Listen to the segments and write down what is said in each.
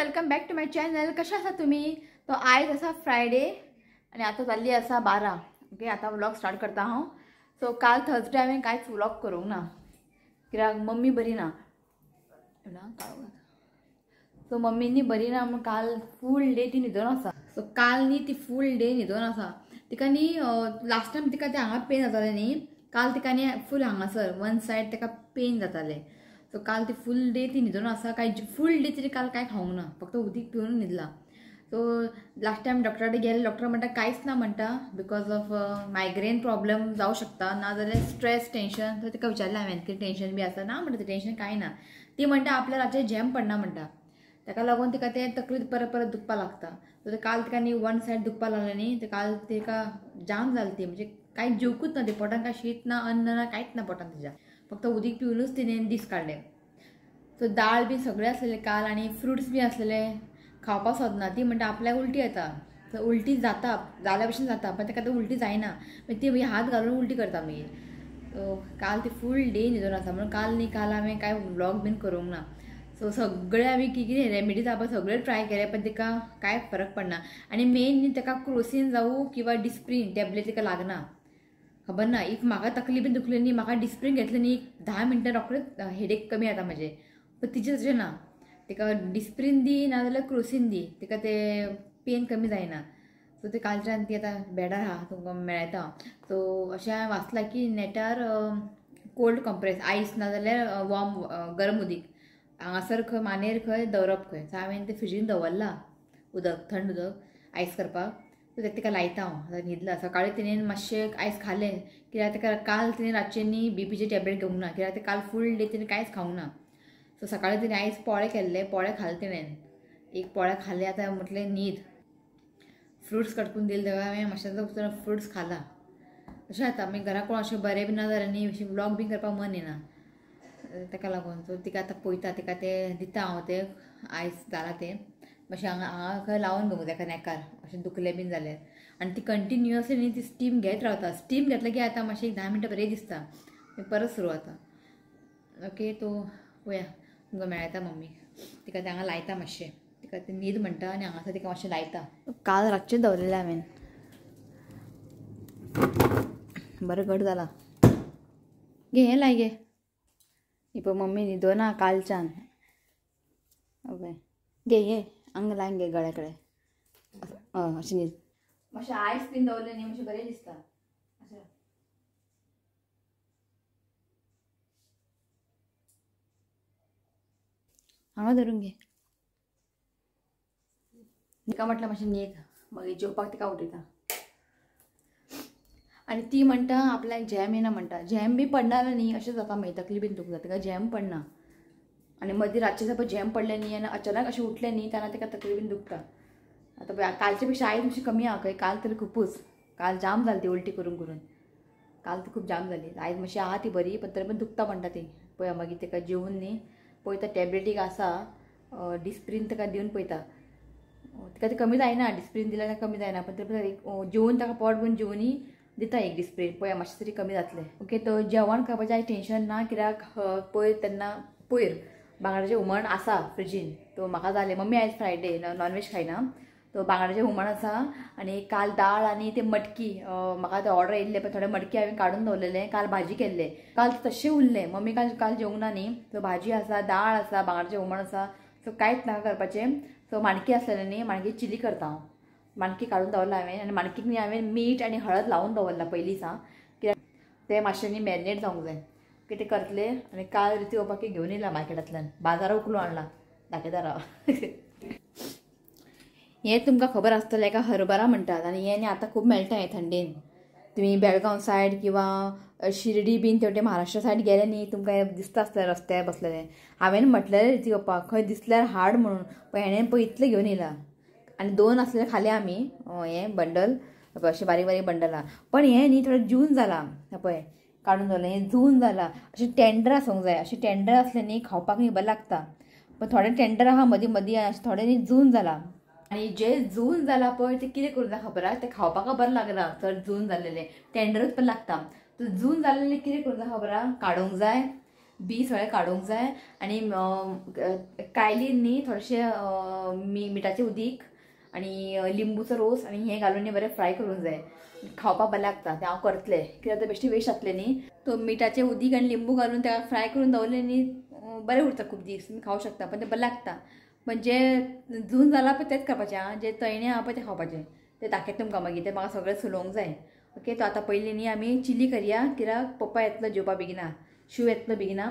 Welcome back to my channel. कशा आसा तुम्ही? तो आयज असा फ्रायडे आणि आता जाल्ली आसा 12. ओके, आता व्लॉग स्टार्ट करता हांव. सो काल थर्सडे हांवें कांयच व्लॉग करूंक ना कित्याक मम्मी बरी ना. सो मम्मीनी बरी ना म्हणून काल फूल डे ती न्हिदोन आसा. सो काल न्ही ती फूल डे न्हिदोन आसा. तिका न्ही लास्ट टायम तिका ते हांगा पेन जाताले न्ही, काल तिका न्ही फूल हांगासर वन सायड तिका पेन जाताले. सो काल ती फूल डे ती न्हिदोन आसा. काय फूल डे तरी काल काय खावंक ना, फक्त उदीक पिवन न्हिदला. सो लास्ट टायम डॉक्टरा कडेन गेले, डॉक्टर म्हणटा कांयच ना म्हणटा, बिकॉज ऑफ मायग्रेन प्रॉब्लेम जावं शकता, ना जाल्यार स्ट्रेस टेन्शन. तर तिका विचारलें हांवें की टेन्शन बी आसा ना म्हणटा, ते टेन्शन कांय ना. ती म्हणटा आपल्या रातचे जॅम पडना म्हणटा, ताका लागून तिका ते तकलीत परत परत दुखपा लागता. सो ते काल तिका न्ही वन सायड दुखपा लागलें न्ही, ते काल तिका जाम जाली ती, म्हणजे कांय जेवकूच ना, ते पोटान काय शीत ना अन्न ना कांयच ना पोटान तिच्या, फक्त उदीक पिवनूच तिणें दीस काडले. सो दाळ बी सगळें आसलेले काल आणि फ्रुट्स बी आसलेले, खावपा सोदना. ती म्हणटा आपल्याक उलटी येता. सो उलटी जाता, जाल्या भशेन जाता, पण ताका आतां उलटी जायना, ती मागीर हात घालून उलटी करता मागीर. सो काल ती फूल डे न्हिदोन आसा म्हणून काल हांवें कांय व्लॉग बीन करूंक ना. सो सगळे आमी कितें रेमेडीज आहा सगळे ट्राय केले, पण तिका कांय फरक पडना. आनी मेन न्ही ताका क्रोसीन जावं किंवा डिस्प्रीन टॅबलेट तिका लागना, खबर ना. इफ म्हाका तकली बीन दुखली न्ही, म्हाका डिस्प्रीन घेतलें न्ही 10 मिनटां रोखडेंच हेडेक कमी जाता म्हजें. पण तिचें तशें ना, तिका डिस्प्रीन दी ना जाल्यार क्रोसीन दी, तिका ते पेन कमी जायना. सो ते कालच्यान ती आतां बेडार आहा, तुमकां मेळयता. सो अशें हांवें वाचलां की नेटार कोल्ड कंप्रेस आयस ना जाल्यार वॉर्म गरम उदीक हांगासर खंय मानेर खंय दवरप खंय. सो हांवें ते फ्रिजीन दवरला उदक, थंड उदक आयस करपाक. सो तेका लायता हांव. आतां न्हिदला. सकाळीं तिणें मातशें आयस खालें कित्याक ताका काल तिणें रातचें न्ही बीपीचे टॅबलेट घेवंक ना, कित्याक ते काल फूल डे तिणें कांयच खावंक ना. सो सकाळीं तिणें आयज पोळे केल्ले, पोळे खाले तिणें, एक पोळे खाल्ले. आतां म्हटलें न्हीद. फ्रुट्स कटकून दिले तेका हांवें, मातशें फ्रुट्स खाला. अशें जाता मागीर घरा कोण अशें बरें बी ना जाल्यार न्ही अशें व्लॉग बीन करपाक मन येना, ताका लागून. सो तिका आतां पळयता, तिका ते दिता हांव ते आयस जाला ते मातशें हांगा खंय लावन दवरूं ताका नेकार, अशें दुखलें बीन जाल्यार. आनी ती कंटिन्युअसली न्ही ती स्टीम घेत रावता. स्टीम घेतलें की आतां मातशें एक 10 मिनटां बरें दिसता, परत सुरू जाता. ओके, तो पळया तुमकां मेळयता मम्मी. तिका ते हांगा लायता मातशें, तिका ते न्हीद म्हणटा आनी हांगासर तिका मातशें लायता. काल रातचें दवरलेलें हांवें, बरें घट जाला. घे हें लाय गे. ही पळय मम्मी न्हिदोना कालच्यान. ओके घे हें हांगा लायन घे गळ्या कडेन. अशें न्हीद. मातशें आयस बीन दवरलें न्ही मातशें बरें दिसता. अशें हांगा धरून घे. तिका म्हटल्यार मातशें न्हीद, मागीर जेवपाक तिका उठयता. आनी ती म्हणटा आपल्याक जॅम येना म्हणटा. जॅम बी पडना जाल्यार न्ही अशें जाता मागीर तकली बीन दुखता, तिका जॅम पडना. आनी मदीं रातचें जर पळय जॅम पडलें न्ही आनी अचानक अशें उठलें न्ही तेन्ना तिका तकली बीन दुखता. आतां पळय कालचे पेक्षा आयज मातशी कमी आहा खंय, काल तरी खूबच. काल जाम जाली ती उलटी करून करून, काल ती खूब जाम जाली. आयज मातशी आहा ती बरी, पण तरी पण दुखता म्हणटा ती. पळया मागीर तिका जेवून न्ही पळयता टॅबलेटीक आसा डिस्प्रीन तिका दिवन पळयता. तिका ती कमी जायना, डिस्प्रीन दिल्यार कमी जायना, पण तरी जेवून ताका पोट भरून जेवूनय दिता एक डिस्प्रीन. पळया मातशें तरी कमी जातलें. ओके, तो जेवण करपाचें आयज टेन्शन ना, कित्याक पयर तेन्ना पयर बांगड्याचें हुमण आसा फ्रिजीन. तो म्हाका जालें. मम्मी आयज फ्रायडे नॉनवेज खायना, तो बांगड्याचें हुमण आसा. आनी काल दाळ आनी ते मटकी, म्हाका ते ऑर्डर येयल्ले पण थोडे मटकी हांवें काडून दवरलेले, काल भाजी केल्ले, काल तशें उरलें. मम्मी काल जेवंक ना न्ही, सो भाजी आसा, दाळ आसा, बांगड्याचें हुमण आसा. सो कांयच नाका करपाचें. सो माणकी आसलेलें न्ही, माणकी चिली करता हांव. माणकी काडून दवरला हांवें, आनी माणकीक न्ही हांवें मीठ आनी हळद लावून दवरला पयलींच, कित्याक ते मातशें न्ही मॅरिनेट जावंक जाय. कितें करतले. आनी काल रिती ओपाकी घेवन येयला मार्केटांतल्यान, बाजारा उखलून हाडला दाखयतारा. हें तुमकां खबर आसतलें, एका हरभरा म्हणटात, आनी हें न्ही आतां खूब मेळटा हें थंडेन. तुमी बेळगांव सायड किंवा शिर्डी बीन तेवटे महाराष्ट्रा सायड गेले न्ही तुमकां हें दिसता आसतलें रस्त्यार बसलेलें. हांवें म्हटलेलें रिती ओपाक खंय दिसल्यार हाड म्हणून, पण हेणें पळय इतलें घेवन येयला. आनी 2 आसलेले खाले आमी हें बंडल, अशें बारीक बारीक बंडल आहा. पण हें न्ही थोडें जून जाला पळय काडून दवरलें, हें जून जाला. अशें टेंडर आसूंक जाय, अशें टेंडर आसलें न्ही खावपाक न्ही बरें लागता. पण थोडें टेंडर आहा मदीं मदीं, अशें थोडें न्ही जून जाला. आनी जें जून जाला पळय तें कितें करूं जाय खबर आहा, तें खावपाक बरें लागना. चड जून जाल्लेलें टेंडरूच बरें लागता. जून जाल्लेलें कितें करूं जाय खबर आहा, काडूंक जाय, बी सगळे काडूंक जाय आनी कायलींनी थोडेशे मिठाचें उदीक आनी लिंबूचो रोस आनी हें घालून बरें फ्राय करूंक जाय. खावपाक बरें लागता तें हांव करतलें कित्याक तें बेश्टी वेस्ट जातलें न्ही. तो मिठाचें उदीक आनी लिंबू घालून तेका फ्राय करून दवरलें न्ही बरें उरता खूब दीस तुमी खावं शकता. पण तें बरें लागता. पण जे झून जाला पळय तेंच करपाचें आं. जे तळणें आहा पळय तें खावपाचें. तें दाखयता तुमकां मागीर. तें म्हाका सगळें सुलोवंक जाय. ओके. तो आतां पयलीं न्ही आमी चिली करया कित्याक पप्पा येतलो जेवपा बेगिना. शिव येतलो बेगिना.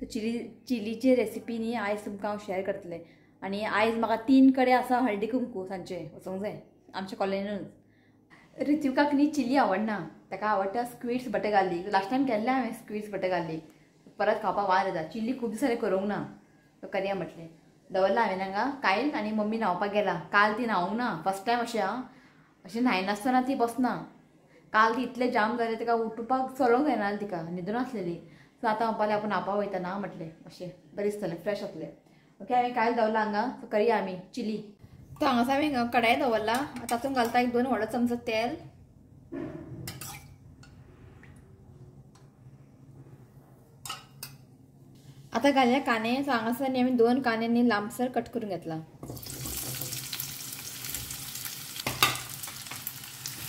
तो चिलीची रेसिपी न्ही आयज तुमकां हांव शेअर करतलें. आनी आयज म्हाका 3 कडेन आसा हळदी कुंकू सांजचें वचोंक जाय आमच्या कॉलनीनूच. रित्विकाक न्ही चिली आवडना. ताका आवडटा squids butter garlic. Last time केल्लें हांवें स्क्विड्स बटर गार्लीक. परत खावपाक वाज येता. चिली खूब दिसांनी करूंक ना. तो करया म्हटलें. दवरला हांवें हांगा कायल आनी मम्मी न्हांवपाक गेला. काल ती न्हावूंक ना. फर्स्ट टायम अशें न्हायनासतना ती बसना. काल ती इतलें जाम जालें तिका उठपाक चलोंक जायना तिका न्हिदून आसलेली. सो आतां म्हणपाक लागलें आपूण न्हावपाक वयता ना म्हटलें. अशें बरें दिसतलें फ्रेश जातलें. ओके. हांवें कायल दवरला हांगा. सो करया आमी चिली. तो हांगासर हांवें कडाई दवरला. तातूंत घालता 1-2 व्हड चमचो तेल. आता घालया कांदे. सो हांगासर न्ही हांवें 2 कांदे न्ही लांबसर कट करून घेतला.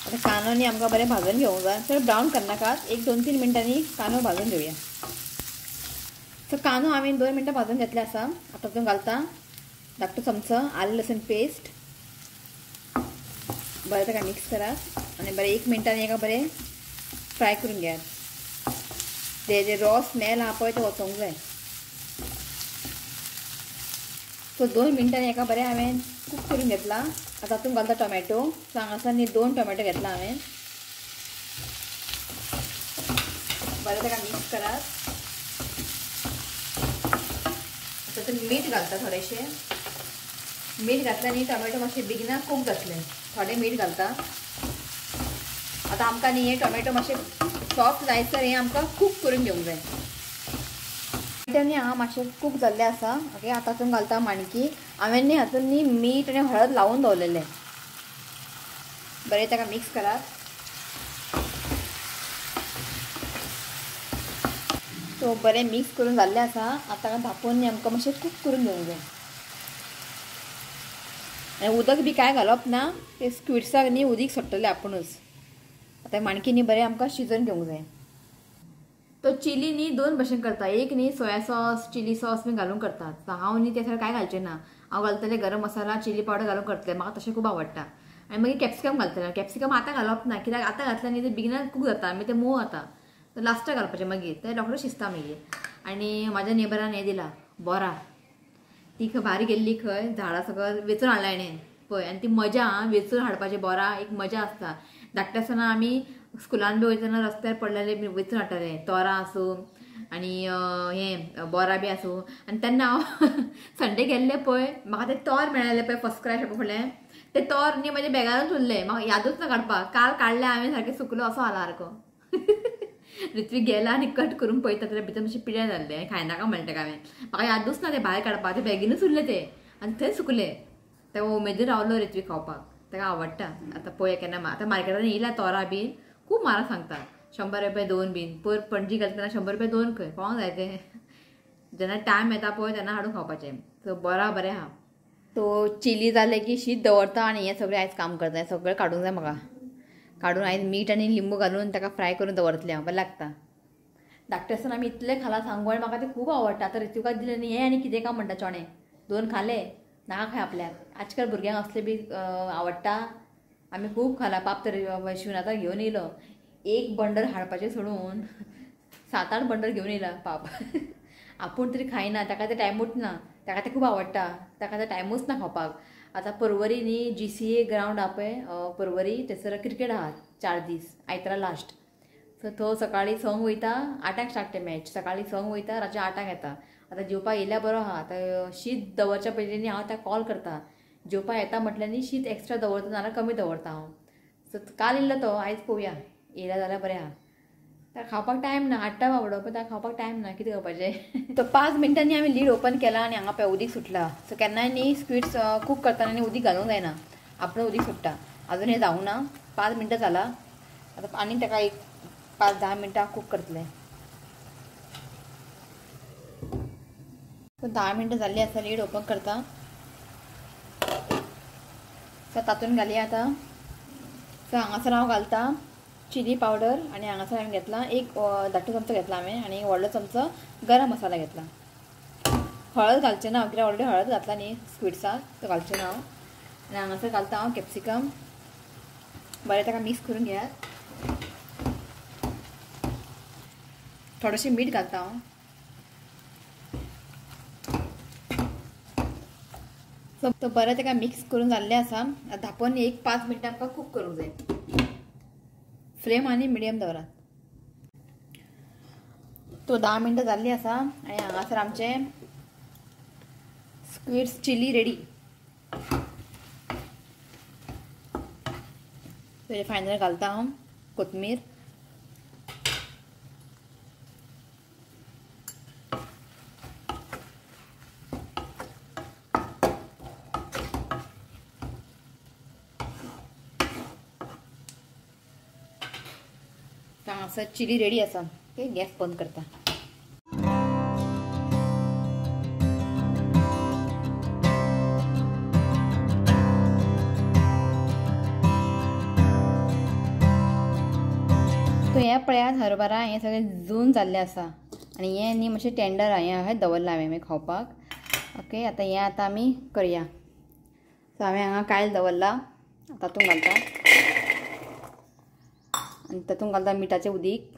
आता कांदो न्ही आमकां बरें भाजून घेवंक जाय. चड ब्रावन करनाकात. 1-2-3 मिनटांनी कांदो भाजून घेवया. सो कांदो हांवें 2 मिनटां भाजून घेतले आसा. आता तातूंत घालता धाकटो चमचो आलं लसूण पेस्ट. बरें ताका मिक्स करात आनी बरें 1 मिनटांनी हेका बरें फ्राय करून घेयात. तेजे रॉ स्मेल आहा पळय तो वचोंक जाय. सो 2 मिनटांनी हेका बरें हांवें कूक करून घेतला. आता तातूंत घालता टोमॅटो. सो हांगासर न्ही 2 टोमॅटो घेतला हांवें. बरें ताका मिक्स करात. तातूंत मीठ घालता थोडेशें. मीठ घातल्यार न्ही टोमॅटो मातशे बेगिना कूक जातले. थोडें मीठ घालता. आतां आमकां न्ही हे टोमॅटो मातशे सॉफ्ट जायसर हें आमकां कूक करून घेवंक जाय. न्ही हांव मातशें कूक जाल्लें आसा. ओके. आतां तातूंत घालता माणकी. हांवें न्ही हातूंत न्ही मीठ आनी हळद लावून दवरलेलें. बरें ताका मिक्स करात. सो बरें मिक्स करून जाल्लें आसा. आतां ताका धापून न्ही आमकां मातशें कूक करून घेवंक जाय. आनी उदक बी कांय घालप ना. ते स्क्विड्साक न्ही उदीक सोडटलें आपुणूच. आतां माणकी न्ही बरें आमकां शिजोवन घेवंक जाय. तो चिली न्ही 2 भशेन करता. एक न्ही सोया सॉस चिली सॉस बी घालून करतात. हांव न्ही ते कांय घालचें ना. हांव घालतलें गरम मसाला चिली पावडर घालून करतलें. म्हाका तशें खूब आवडटा. आनी मागीर कॅप्सिकम घालतलें. कॅप्सिकम आतां घालप ना कित्याक आतां घातलें न्ही तें बेगिना कूक जाता मागीर तें मोव जाता. तर लास्टाक घालपाचें मागीर तें रोखडें शिजता मागीर. आनी म्हाज्या नेबरान हें दिला बोरा. ती भायर गेल्ली खंय झाडां सकयल वेचून हाडला हेणें पळय. आनी ती मजा वेचून हाडपाचें बोरा एक मजा आसता. धाकटे आसतना आमी स्कुलान बी वयतना रस्त्यार पडलेले वेचून हाडटाले. तोरां आसूं आनी हें बोरा बी आसूं. आनी तेन्ना हांव संडे गेल्ले पळय म्हाका तें तोर मेळ्ळेलें पळय फर्स्ट क्राय शॉपा फुडलें. ते तोर न्ही म्हाज्या बॅगानूच उरलें. म्हाका यादूच ना काडपाक. काल काडलें हांवें सारकें सुकलो असो जाला सारको. रित्वीक गेला आनी कट करून पळयता जाल्यार भितर मातशें पिड्यार जाल्लें. खायनाका म्हणलें ताका हांवें. म्हाका यादूच ना तें भायर काडपाक. ते बॅगीनूच उरलें तें आनी थंय सुकलें. तेका उमेदीन रावलो रित्वीक खावपाक. ताका आवडटा. आतां पळोवया केन्ना. आतां मार्केटान येयला तोरां बीन खूब म्हारग सांगता. 100 रुपया 2 बीन. पयर पणजी घालतना 100 रुपया 2 खंय पावोंक जाय तें. जेन्ना टायम येता पळय तेन्ना हाडून खावपाचें. सो बरा बरें आहा. तो चिली जालें की शीत दवरता आनी हें सगळें आयज काम करता. हें सगळें काडूंक जाय म्हाका. काडून आयज मीठ आनी लिंबू घालून ताका फ्राय करून दवरतलें हांव. बरें लागता. धाकटे आसतना आमी इतलें खालां सांगोळ म्हाका तें खूब आवडटा. आतां रित्विकाक दिलें न्ही हें आनी कितें काय म्हणटा चोणे 2 खाले नाका खंय आपल्याक. आजकाल भुरग्यांक असले बी आवडटा. आमी खूब खालां. पाप तर शिवन आतां घेवन येयलो 1 बंडल हाडपाचें सोडून 7-8 बंडल घेवन येयला पाप. आपूण तरी खायना. ताका तें टायमूच ना. ताका तें खूब आवडटा. ताका तें टायमूच ना खावपाक. आतां परवरी न्ही GCA ग्रावंड आहा पळय परवरी थंयसर क्रिकेट आहा 4 दीस आयतारा लास्ट. सो तो सकाळीं 6 वयता 8 स्टार्ट तें मॅच. सकाळीं 6 वयता रातचे 8 येता. आतां जेवपाक येयल्यार बरो आहा. आतां शीत दवरच्या पयलीं न्ही हांव ताका कॉल करता. जेवपाक येता म्हटल्यार न्ही शीत एक्स्ट्रा दवरता नाल्यार कमी दवरता हांव. सो काल येयल्लो तो आयज पळोवया येयला जाल्यार बरें आहा. ताका खावपाक टायम ना. हाडटा बाबडो पण ताका खावपाक टायम ना. कितें करपाचें. तो 5 मिनटांनी हांवें लीड ओपन केला आनी हांगा पळय उदीक सुटला. सो केन्नाय न्ही स्क्विड्स कूक करतना न्ही उदीक घालूंक जायना. आपूण उदीक सुट्टा. अजून हें जावंक ना. 5 मिनटां जाला. आतां आनी ताका एक 5-10 मिनटां कूक करतलें. सो 10 मिनटं जाल्ली आसा. लीड ओपन करता. सो तातून घालया आतां. सो हांगासर हांव घालता चिली पावडर आणि हांगासर हांवें घेतला एक धाकटो चमचो घेतला हांवें आणि व्हडलो चमचो गरम मसाला घेतला. हळद घालचें ना कित्याक ऑलरेडी हळद घातला न्ही स्क्विड्साक, तो घालचें ना हांव. आनी हांगासर घालता हांव कॅप्सिकम. बरें ताका मिक्स करून घेयात. थोडेंशें मीठ घालता हांव. सो तो बरें ताका मिक्स करून जाल्लें आसा. धांपोवन एक 5 मिनटां आमकां कूक करूंक जाय. फ्लेम आनी मिडियम दवरात. तो 10 मिनटां जाल्लीं आसा आनी हांगासर आमचें स्क्विड्स चिली रेडी. तेजे फायनल घालता हांव कोथमीर. हांगासर चिली रेडी आसा. ओके, गॅस बंद करता. तो हे पळयात हरभरा हे सगळें जून जाल्लें आसा आनी हें न्ही मातशें टेंडर हें दवरलां हांवें खावपाक. ओके, आतां हें आतां आमी करया. सो हांवें हांगा कायल दवरला. तातूंत घालता आनी तातूंत घालता मिठाचें उदीक.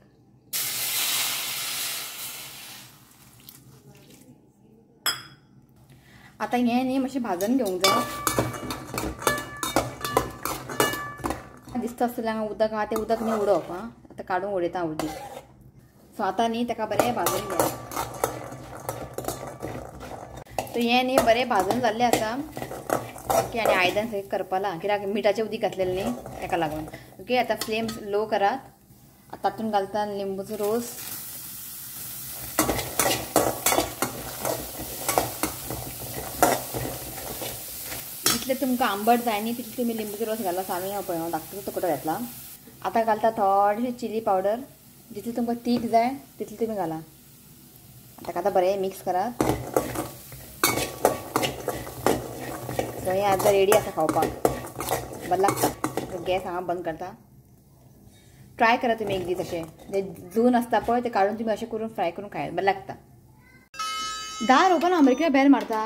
आतां हें न्ही मातशें भाजून घेवंक जाय. दिसता आसतलें हांगा उदक आहा तें उदक न्ही उडोवप. आतां काडून उडयता उदीक. सो आतां न्ही ताका बरें भाजून घेया. सो हें न्ही बरें भाजून जाल्लें आसा. ओके, आनी आयदन सगळें करपलां कित्याक मिठाचें उदीक घातलेलें न्ही ताका लागून. ओके, आतां फ्लेम लो करात. तातूंत घालता लिंबूचो रोस. जितलें तुमकां आंबट जाय न्ही तितलें तुमी लिंबूचो रोस घाला. हांवें पळय हांव धाकटो तुकडो घेतला. आतां घालता थोडेशें चिली पावडर. जितलें तुमकां तीख जाय तितलें तुमी घाला. ताका आतां बरें मिक्स करात. सो हें आतां रेडी आसा खावपाक. बरें लागता. गॅस हांगा बंद करता. ट्राय करा तुमी एक दीस अशें. तें जून आसता पळय तें काडून तुमी अशें करून फ्राय करून खायात. बरें लागता. दार ओपन अमेरिका बेल मारता.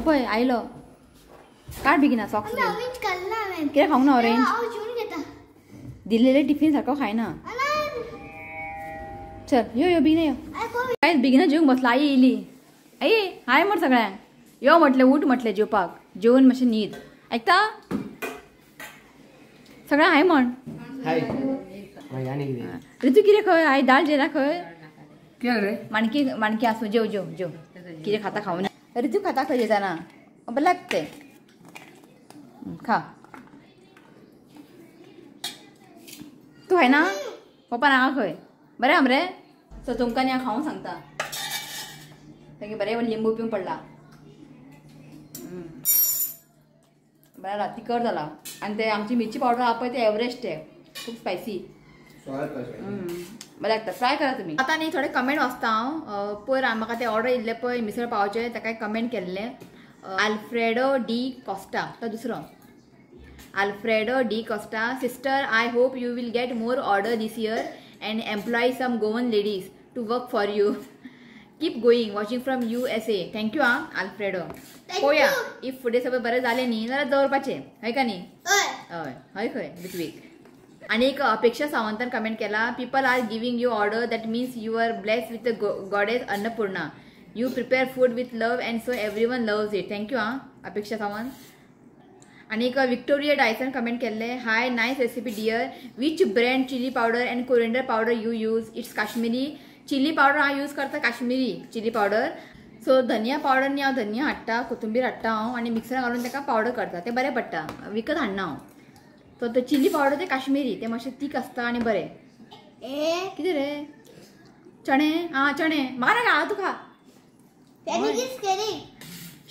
पळय आयलो. काड बेगिना सॉक्स. कित्याक खावंक ना ऑरेंज? दिल्लेले टिफीन सारको खायना. चल यो यो बेगिना यो. काय बेगिना जेवंक बसला. आई येयली. आई हाय म्हण सगळ्यांक. यो म्हटलें उठ म्हटलें जेवपाक. जेवून मातशें न्हीद. आयकता? सगळ्यांक हाय म्हण. ऋतू कितें खंय? हाय दाळ जेला खंय? माणकी माणकी आसूं. जेव जेव जेव. कितें खाता खावं ना. ऋतू खाता खंय जेताना? बरें लागता खा. तूं खायना? पप्पा नाका खंय? बरें आम रे. सो तुमकां न्ही हांव खावंक सांगता. ताका बरें लिंबू पिवंक पडला. बरें तिखट जाला. आनी ते आमची मिरची पावडर आहा पळय ते एव्हरेस्ट आहे. खूब स्पायसी. बरें लागता. ट्राय करा तुमी. आतां न्ही थोडे कमेंट वाचता हांव. पयर म्हाका ते ऑर्डर येयल्ले पळय मिसळ पावचे ताका कमेंट केल्ले. आल्फ्रेडो डी कॉस्टा तो दुसरो. Alfredo D. Costa, sister, I hope you will get more order this year and employ some Goan ladies to work for you. Keep going. Watching from USA. Thank you, Alfredo. पोया if फुडें सगळें बरें जालें न्ही जाल्यार दवरपाचें. हय का न्ही? हय हय खंय ऋत्विक. आनी एक अपेक्षा सावंतान कमेंट केला. People are giving you order that means you are blessed with the goddess Annapurna. You prepare food with love and so everyone loves it. Thank you Apeksha Sawant. आणि एक विक्टोरिया डायसन कमेंट केले. Hi nice recipe dear. Which brand chilli powder and coriander powder you use? It's Kashmiri chilli powder हांव use करता. Kashmiri chilli powder. So धनिया powder न्ही हांव धनिया हाडटा कोथंबीर हाडटा हांव आनी मिक्सरान घालून ताका पावडर करता. तें बरें पडटा. विकत हाडना हांव. सो ते चिली पावडर ते काश्मीरी ते मातशें तीख आसता आनी बरें. कितें रे चणे? चणे म्हाका नाका. तूं खा.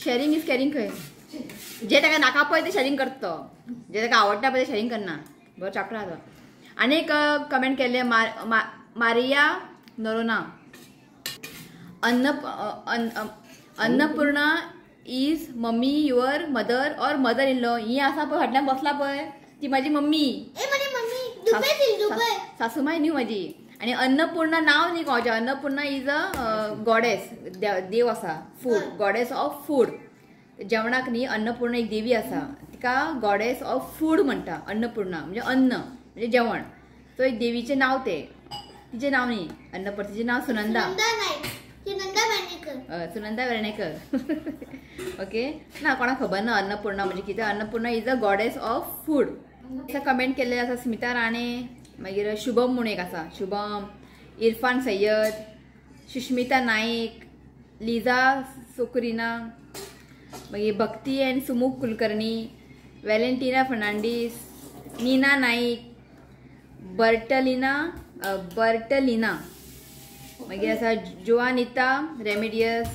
शेअरिंग इज केअरिंग खंय? जे ताका नाका पळय ते शेअरिंग करता तो. जे ताका आवडटा पळय ते शेअरिंग करना. बरो चापला तो. आनी एक कमेंट केले Maria Noronha. Annapurna is mummy your mother or mother in law. ही असा पळय फाटल्यान बसला पळय ती माझी मम्मी. सासूमाय न्ही माझी. आणि अन्नपूर्णा नाव न्ही कोणाचें. अन्नपूर्णा इज अ गॉडेस, देव आसा, फूड, गॉडेस ऑफ फूड. जेवणाक न्ही अन्नपूर्णा एक देवी आसा, तिका गॉडेस ऑफ फूड म्हणटा. अन्नपूर्णा म्हणजे अन्न म्हणजे जेवण. सो एक देवीचें नाव ते. तिचें नाव न्ही अन्नपूर्णा, तिचें नाव सुनंदा. सुनंदा वेर्णेकर. ओके. ना कोणाक खबर ना अन्नपूर्णा म्हणजे कितें. Annapurna is a goddess of food. Comment केल्ले आसा स्मिता राणे, मागीर शुभम म्हणून एक आसा, शुभम, इरफान सय्यद, सुष्मिता नाईक, लिजा सोकुरिना, मागीर भक्ती एंड सुमुख कुलकर्णी, वेलेंटिना फर्नांडीस, नीना नाईक, बर्टलिना, मागीर आसा जोआनिता रेमेडियस.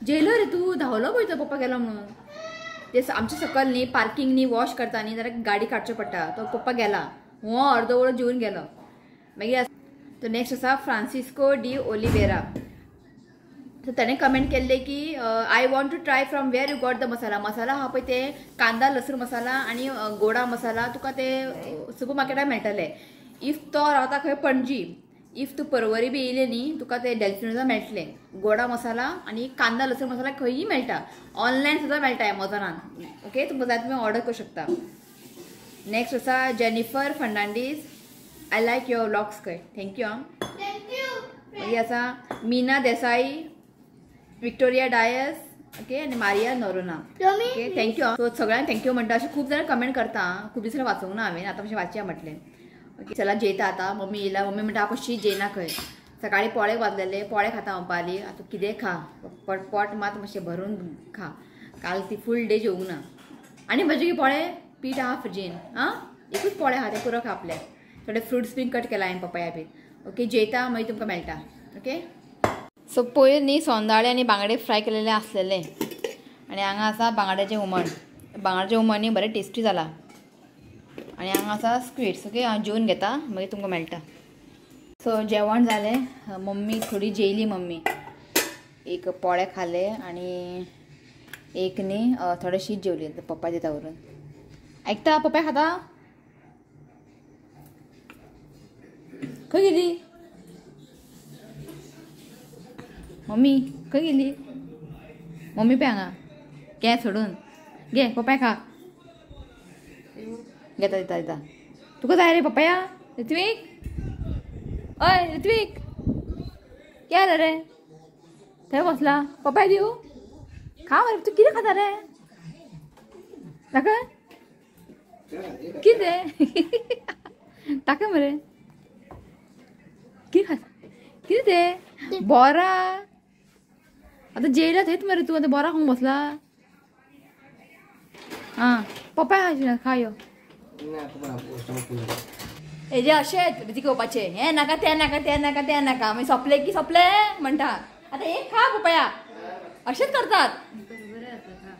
जेलो रे तू, धांवलो पळय तो पप्पा गेलो म्हणून. ते आमच्या सकल न्ही पार्किंग न्ही वॉश करता न्ही जाल्यार गाडी काडचो पडटा. तो पप्पा गेला, हो अर्दो वळो जेवन गेलो. मागीर तो नेक्स्ट आसा फ्रांसिस्को डी ओलिवेरा. सो ताणें कमेंट केल्ले की I want to try from where you got the masala. Masala हा पळय ते कांदा लसूण मसाला आणि गोडा मसाला तुका ते सुपर मार्केटार मेळटले. इफ तो रावता खंय पणजी, इफ तू परवरी बी येयले न्ही तुका ते डेल्फिनोजा मेळटले. गोडा मसाला आणि कांदा लसूण मसाला खंयी मेळटा. ऑनलायन सुद्दां मेळटा एमेझॉनान. ओके, तुमकां जाय तुमी ऑर्डर करूं शकता. नेक्स्ट आसा Jennifer Fernandes, I like your vlogs खंय. थँक्यू. मागीर आसा मीना देसाई, विक्टोरिया डायस, ओके, आणि Maria Noronha. Okay, thank you. So सगळ्यांक थँक्यू म्हणटा. अशें खूब जाणां कमेंट करता. खूब दीस वाचूंक ना हांवें, आतां मातशें वाचया म्हटलें. ओके, चला जेता आता. मम्मी येयला. मम्मी म्हणटा हांव शीत जेयना खंय. सकाळी पोळे वाजलेले, पोळे खाता म्हणपा लागली. आतां कितें खा, पोट मात मातशें भरून खा. काल ती फूल डे जेवूंक ना. आनी म्हजे पोळे पीठ आहा फ्रिजीन. आं, एकूच पोळे आहा ते पुरो खा आपले. थोडे फ्रुट्स बीन कट केला हांवें पपया बीन. ओके, जेयता मागीर तुमकां मेळटा. ओके. सो पयर न्ही सोंदाळे आनी बांगडे फ्राय केलेले आसलेले. आनी हांगा आसा बांगड्याचें हुमण. बांगड्याचें हुमण न्ही बरें टेस्टी जाला. आणि हांगा आसा स्क्विड्स. ओके, हांव जेवन घेता मागीर तुमकां मेळटा. सो जेवण जालें. मम्मी थोडी जेयली. मम्मी एक पोळे खाले आणि एक न्ही थोडे शीत जेवली. पप्पा दिता व्हरून. आयकता, पप्पा खाता. खंय गेली मम्मी, खंय गेली मम्मी. पळय हांगा घे सोडून घे. पप्पा खा. घेता दिता दिता. तुका जाय रे पप्पाया. ऋत्विक, अय ऋत्विक, क्या जालें रे थंय बसला. पप्पाय दिवू. खा मरे. तू कितें खाता रे. ताका कितें ताका मरे. कितें खाता. कितें ते बोरा. आतां जेयला थंयच मरे तूं. आतां बोरा खावंक बसला. आं, पप्पाय खा यो. हेजे अशेंच ऋतीक घेवपाचें. हें नाका तें नाका तें नाका तें नाका. मागीर सोंपलें की सोंपलें म्हणटा. आतां एक खा पपया. अशेंच करतात.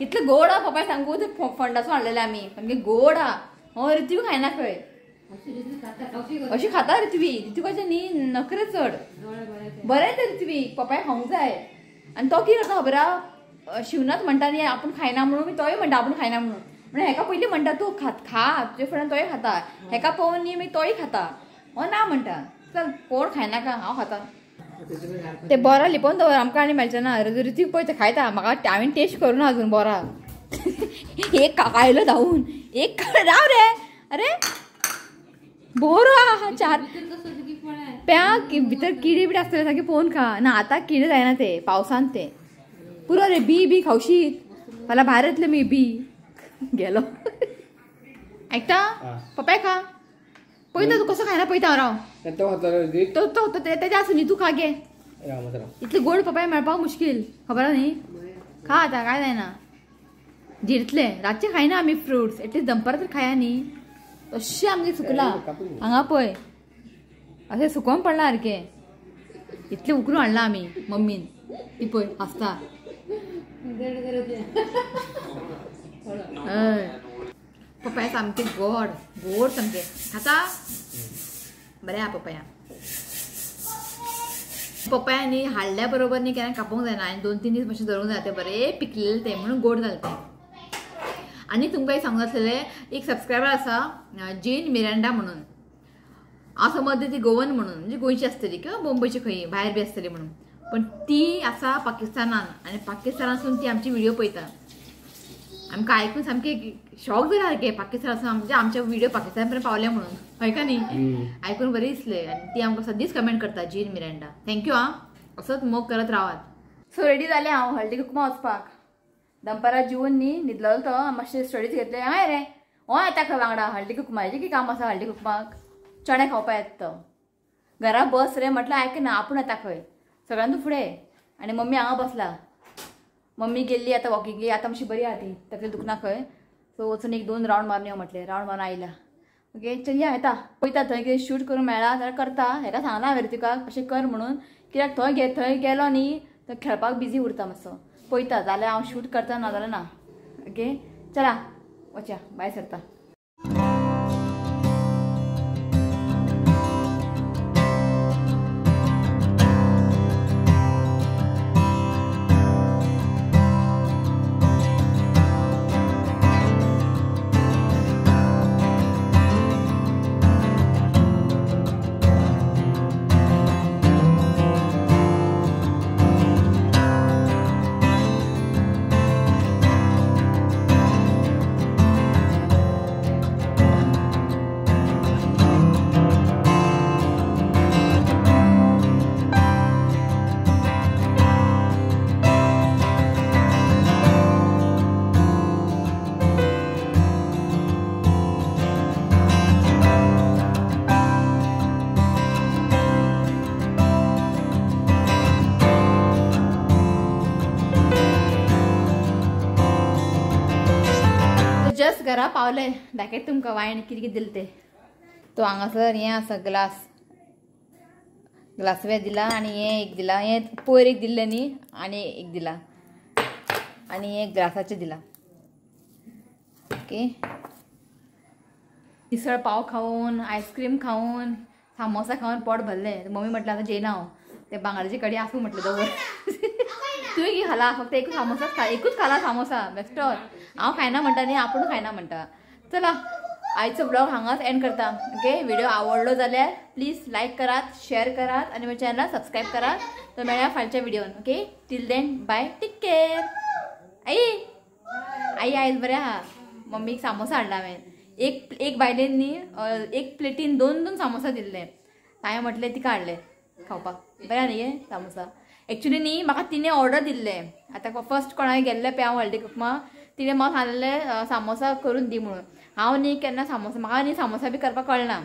इतलें गोड आहा पपया सांगू. ते फंडासून हाडलेले आमी. सामकें गोड आहा. हो ऋतीक खायना खंय. अशी खाता ऋत्वीक. ऋत्विकाचें न्ही नखरे चड. बरें तें ऋत्वीक. पपया खावंक जाय. आनी तो कितें करता खबर आहा. शिवनाथ म्हणटा न्ही आपूण खायना म्हणून तोय म्हणटा आपूण खायना म्हणून. म्हणजे हेका पयलीं म्हणटा तूं खा. तुजे फुड्यान तोय खाता. हेका पळोवन न्ही मागीर तोय खाता. हो ना म्हणटा. चल कोण खायनाका हांव खाता. ते बोरा लिपोवन दवर आमकां आनी मेळचें ना. ऋतीक पळय तें खायता. म्हाका हांवें टेस्ट करूं ना अजून बोरा. एक खायलो धांवून. एक राव रे. अरे बोरो आहा 4 प्या भितर किडे बिडे आसतले सारके पळोवन खा. ना आतां किडे जायना ते पावसान. ते पुरो रे बी खावशी. फाल्यां भायर येतले मी बी. गेलो. ऐकता पप्पाय खा. पळयता तू कसो खायना पळयता हांव. तो तेजे आसूं न्ही. तू खा गे. इतले गोड पप्पाय मेळपाक मुश्कील खबर न्ही. खा आतां काय जायना. जिरतले. रातचे खायना आमी फ्रुट्स. एटलीस्ट दनपारां तर खाया न्ही. तशें आमगे सुकला हांगा पळय. अशें सुकोवन पडला सारकें. इतलें उकरून हाडलां आमी मम्मीन. ती पळय हांसता. पपया सामकें गोड गोड सामकें. खाता बरें आहा पपया. पपयांनी हाडल्या बरोबर न्ही केन्ना कापूंक जायना आनी 2-3 दीस मातशें दवरूंक जाय ते बरे पिकलेले ते म्हणून गोड जाले आनी तुमकां एक सांगूंक जातलें एक सबस्क्रायबर आसा जेन मिरांडा म्हणून हांव समजलें ती गोवन म्हणून म्हणजे गोंयची आसतली किंवा मुंबयची खंय भायर बी आसतली म्हणून पण ती आसा पाकिस्तानान आनी पाकिस्तानासून ती आमची व्हिडिओ पळयता आमकां आयकून सामके शॉक जाला सारके पाकिस्तानासून म्हणजे आमचे व्हिडिओ पाकिस्तान पर्यंत पावले म्हणून हय का न्ही आयकून बरें दिसलें आनी ती आमकां सदींच कमेंट करता जीन मिरांडा थँक्यू आं असोच मोग करत रावात सो रेडी जालें हांव हळदी कुकमा वचपाक दनपारां जेवून न्ही न्हिदलोलो तो मातशें स्टडीज घेतले हय रे हो येता खंय वांगडा हळदी कुकमाचें कितें काम आसा हळदी कुकमाक चणे खावपाक येता तो घरा बस रे म्हटल्यार आयकना आपूण येता खंय सगळ्यांतूय फुडें आनी मम्मी हांगा बसला मम्मी गेल्ली आतां वॉकिंग आतां मातशी बरी आहा ती तकली दुखना खंय सो वचून 1-2 रावंड मारून यो म्हटलें रावंड मारून आयला ओके चल या येता पळयता थंय कितें शूट करूंक मेळ्ळा जाल्यार करता हेका सांगला हांवें तुका अशें कर म्हणून कित्याक थंय गेलो न्ही थंय खेळपाक बिजी उरता मातसो पळयता जाल्यार हांव शूट करता ना जाल्यार ना ओके चला वचया भायर सरता जस्ट घरा पावले दाखयता तुमकां वायन कितें कितें दिलें तें तो हांगासर हें आसा ग्लासवें दिला आनी हें एक दिला हें पयर एक दिल्लें न्ही आनी एक दिला आनी हें ग्लासाचें दिला ओके इसळ पाव खावन आयस्क्रीम खावन सामोसा खावन पोट भरलें मम्मी म्हटलें आतां जेयना हांव ते बांगड्याची कडी आसूं म्हटलें दवर तुवें कितें खाला फक्त एकूच सामोसाच एकूच खाला सामोसा बेस्टो हांव खायना म्हणटा न्ही आपूण खायना म्हणटा चला आयचो ब्लॉग हांगाच एंड करता ओके व्हिडिओ आवडलो जाल्यार प्लीज लायक करात शेअर करात आनी म्हज्या चॅनलाक सबस्क्रायब करात तर मेळया फालच्या व्हिडिओन okay till then bye take care आई आयज बरें आहा मम्मीक सामोसा हाडला हांवें एक बायलेन न्ही एक प्लेटीन 2 सामोसा दिल्ले हांवें म्हटलें तिका हाडलें खावपाक बरें न्ही हे सामोसा एक्चुली न्ही म्हाका तिणें ऑर्डर दिल्ले आतां फर्स्ट कोणाक गेल्ले पे हांव हळदी कुकमा तिणें म्हाका सांगलेलें सामोसा करून दी म्हणून हांव न्ही केन्ना सामोसा म्हाका न्ही सामोसा बी करपाक कळना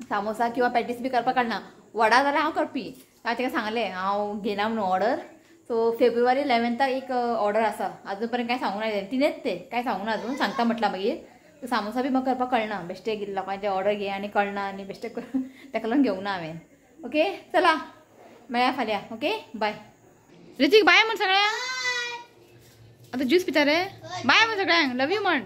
सामोसा किंवा पॅटीस बी करपाक कळना वडा जाल्यार हांव करपी हांवें तिका सांगलें हांव घेना म्हणून ऑर्डर सो फेब्रुवारी 11 एक ऑर्डर आसा अजून पर्यंत कांय सांगूंक ना तिणेंच तें कांय सांगूंक ना अजून सांगता म्हटलां मागीर सामोसा बी म्हाका करपाक कळना बेश्टे लोकांचे ऑर्डर घे आनी कळना आनी बेश्टे ताका लागून घेवंक ना हांवें ओके चला मेळया फाल्यां ओके बाय ऋतिक बाय म्हण सगळ्यांक आता ज्यूस पिता रे बाय म्हण सगळ्यांक लव यू म्हण